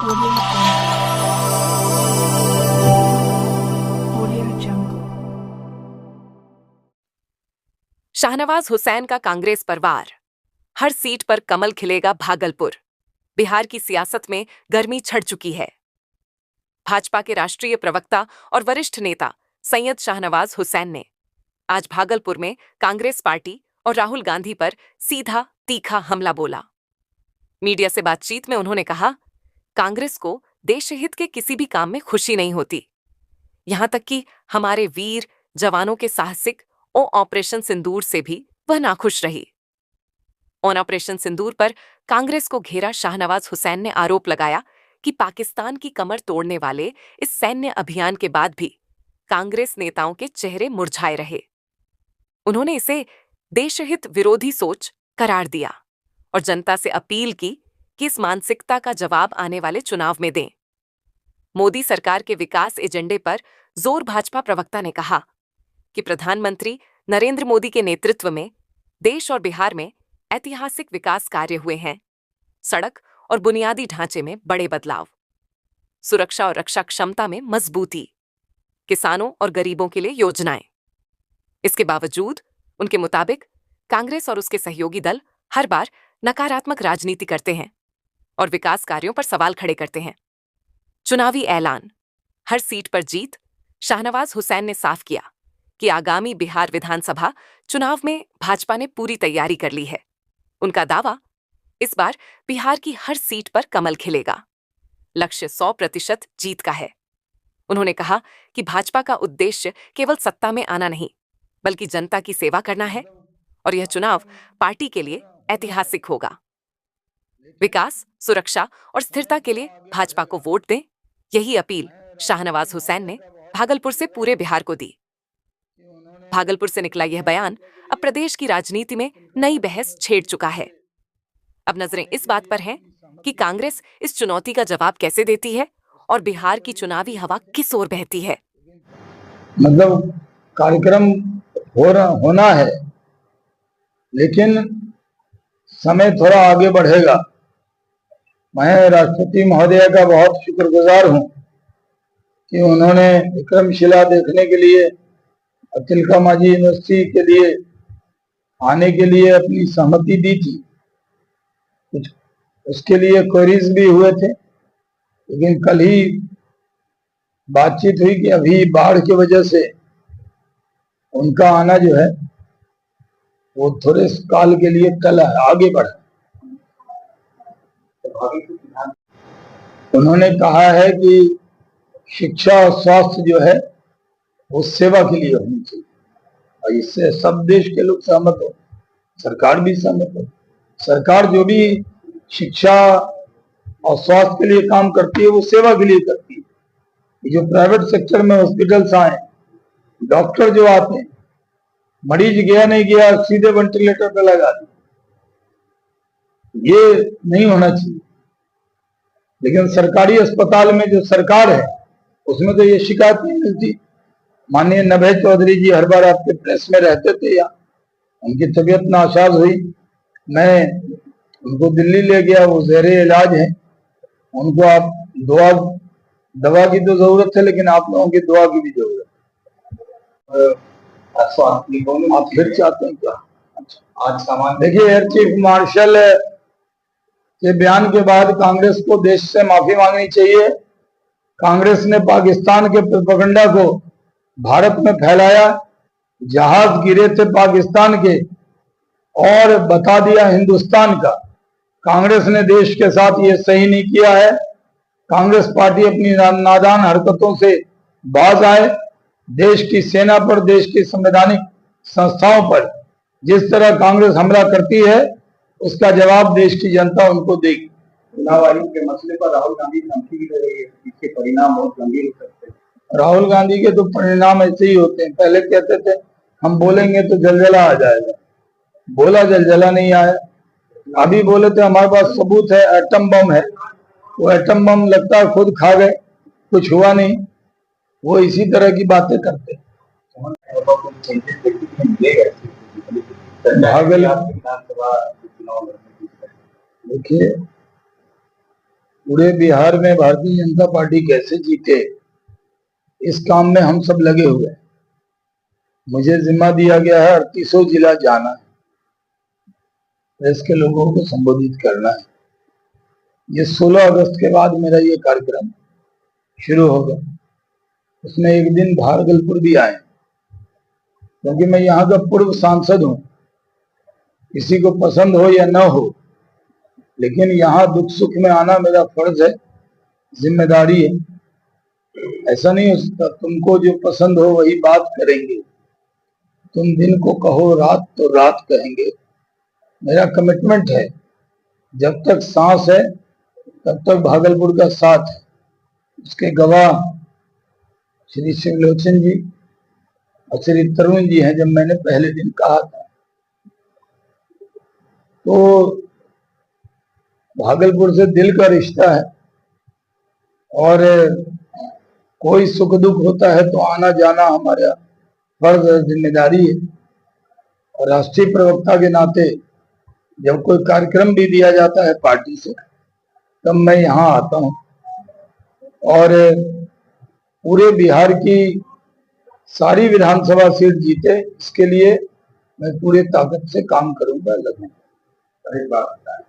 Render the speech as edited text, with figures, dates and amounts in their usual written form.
Audio Jungle. Shahnawaz Hussain का कांग्रेस पर वार। हर seat पर कमल खिलेगा भागलपुर। बिहार की सियासत में गर्मी छड़ चुकी है। भाजपा के राष्ट्रीय प्रवक्ता और वरिष्ठ नेता सैयद शाहनवाज हुसैन ने आज भागलपुर में कांग्रेस पार्टी और राहुल गांधी पर सीधा तीखा हमला बोला। मीडिया से बातचीत में उन्होंने कहा, कांग्रेस को देश हित के किसी भी काम में खुशी नहीं होती। यहां तक कि हमारे वीर जवानों के साहसिक ऑपरेशन सिंदूर से भी वह नाखुश रही। ऑपरेशन सिंदूर पर कांग्रेस को घेरा शाहनवाज हुसैन ने आरोप लगाया कि पाकिस्तान की कमर तोड़ने वाले इस सैन्य अभियान के बाद भी कांग्रेस नेताओं के चेहरे मुरझाए रहे। उन्होंने इसे देशहित विरोधी सोच करार दिया और जनता से अपील की कि इस मानसिकता का जवाब आने वाले चुनाव में दें। मोदी सरकार के विकास एजेंडे पर जोर भाजपा प्रवक्ता ने कहा कि प्रधानमंत्री नरेंद्र मोदी के नेतृत्व में देश और बिहार में ऐतिहासिक विकास कार्य हुए हैं। सड़क और बुनियादी ढांचे में बड़े बदलाव, सुरक्षा और रक्षा क्षमता में मजबूती, किसानों और गरीबों के लिए योजनाएं। इसके बावजूद उनके मुताबिक कांग्रेस और उसके सहयोगी दल हर बार नकारात्मक राजनीति करते हैं और विकास कार्यों पर सवाल खड़े करते हैं। चुनावी ऐलान, हर सीट पर जीत। शाहनवाज हुसैन ने साफ किया कि आगामी बिहार विधानसभा चुनाव में भाजपा ने पूरी तैयारी कर ली है। उनका दावा, इस बार बिहार की हर सीट पर कमल खिलेगा। लक्ष्य 100% जीत का है। उन्होंने कहा कि भाजपा का उद्देश्य केवल सत्ता में आना नहीं, बल्कि जनता की सेवा करना है और यह चुनाव पार्टी के लिए ऐतिहासिक होगा। विकास, सुरक्षा और स्थिरता के लिए भाजपा को वोट दें, यही अपील शाहनवाज हुसैन ने भागलपुर से पूरे बिहार को दी। भागलपुर से निकला यह बयान अब प्रदेश की राजनीति में नई बहस छेड़ चुका है। अब नजरें इस बात पर हैं कि कांग्रेस इस चुनौती का जवाब कैसे देती है और बिहार की चुनावी हवा किस ओर बहती है। मतलब कार्यक्रम होना है, लेकिन समय थोड़ा आगे बढ़ेगा। मैं राष्ट्रपति महोदय का बहुत शुक्रगुजार हूं कि उन्होंने विक्रमशिला देखने के लिए तिलका मांझी यूनिवर्सिटी के लिए आने के लिए अपनी सहमति दी थी। कुछ उसके लिए क्वेरीज भी हुए थे, लेकिन कल ही बातचीत हुई कि अभी बाढ़ की वजह से उनका आना जो है वो थोड़े काल के लिए कल आगे बढ़ा। उन्होंने कहा है कि शिक्षा और स्वास्थ्य जो है वो सेवा के लिए होनी चाहिए और इससे सब देश के लोग सहमत हो, सरकार भी सहमत हो। सरकार जो भी शिक्षा और स्वास्थ्य के लिए काम करती है वो सेवा के लिए करती है। जो प्राइवेट सेक्टर में हॉस्पिटल्स आए, डॉक्टर जो आते हैं, मरीज गया नहीं गया सीधे वेंटिलेटर पे लगा दिया, ये नहीं होना चाहिए। लेकिन सरकारी अस्पताल में जो सरकार है उसमें तो ये शिकायत नहीं मिलती। माननीय नभे चौधरी जी हर बार आपके प्रेस में रहते थे, या उनकी तबीयत नासाज हुई, मैं उनको दिल्ली ले गया, वो ज़ेरे इलाज है। उनको आप दवा की तो जरूरत है, लेकिन आप लोगों की दुआ की भी जरूरत है। आप फिर चाहते हैं क्या? आज सामान देखिए, एयर चीफ मार्शल के बयान के बाद कांग्रेस को देश से माफी मांगनी चाहिए। कांग्रेस ने पाकिस्तान के प्रोपेगेंडा को भारत में फैलाया। जहाज गिरे थे पाकिस्तान के और बता दिया हिंदुस्तान का। कांग्रेस ने देश के साथ ये सही नहीं किया है। कांग्रेस पार्टी अपनी नादान हरकतों से बाज आए। देश की सेना पर, देश की संवैधानिक संस्थाओं पर जिस तरह कांग्रेस हमला करती है उसका जवाब देश की जनता उनको देगी। चुनाव आयोग के मसले पर राहुल गांधी धमकी भी दे रही है, इसके परिणाम बहुत गंभीर हो सकते हैं। राहुल गांधी के तो परिणाम ऐसे ही होते हैं। पहले कहते थे हम बोलेंगे तो जलजला आ जाएगा, बोला जलजला नहीं आया। अभी बोले थे हमारे पास सबूत है, एटम बम है। वो एटम बम लगता है खुद खा गए, कुछ हुआ नहीं। वो इसी तरह की बातें करते हैं। देखिए, पूरे बिहार में भारतीय जनता पार्टी कैसे जीते, इस काम में हम सब लगे हुए हैं। मुझे जिम्मा दिया गया है 38 जिला जाना है, देश के लोगों को संबोधित करना है। ये 16 अगस्त के बाद मेरा ये कार्यक्रम शुरू होगा। उसमें एक दिन भागलपुर भी आए, क्योंकि मैं यहाँ का पूर्व सांसद हूँ। किसी को पसंद हो या न हो, लेकिन यहाँ दुख सुख में आना मेरा फर्ज है, जिम्मेदारी है। ऐसा नहीं हो सकता तुमको जो पसंद हो वही बात करेंगे, तुम दिन को कहो रात तो रात कहेंगे। मेरा कमिटमेंट है, जब तक सांस है तब तक भागलपुर का साथ है। उसके गवाह श्री शिवलोचन जी और श्री तरुण जी हैं। जब मैंने पहले दिन कहा था तो भागलपुर से दिल का रिश्ता है, और कोई सुख दुख होता है तो आना जाना हमारा फर्ज और जिम्मेदारी है। और राष्ट्रीय प्रवक्ता के नाते जब कोई कार्यक्रम भी दिया जाता है पार्टी से, तब मैं यहाँ आता हूँ। और पूरे बिहार की सारी विधानसभा सीट जीते, इसके लिए मैं पूरे ताकत से काम करूंगा, लगूंगा। एक बात बताएं,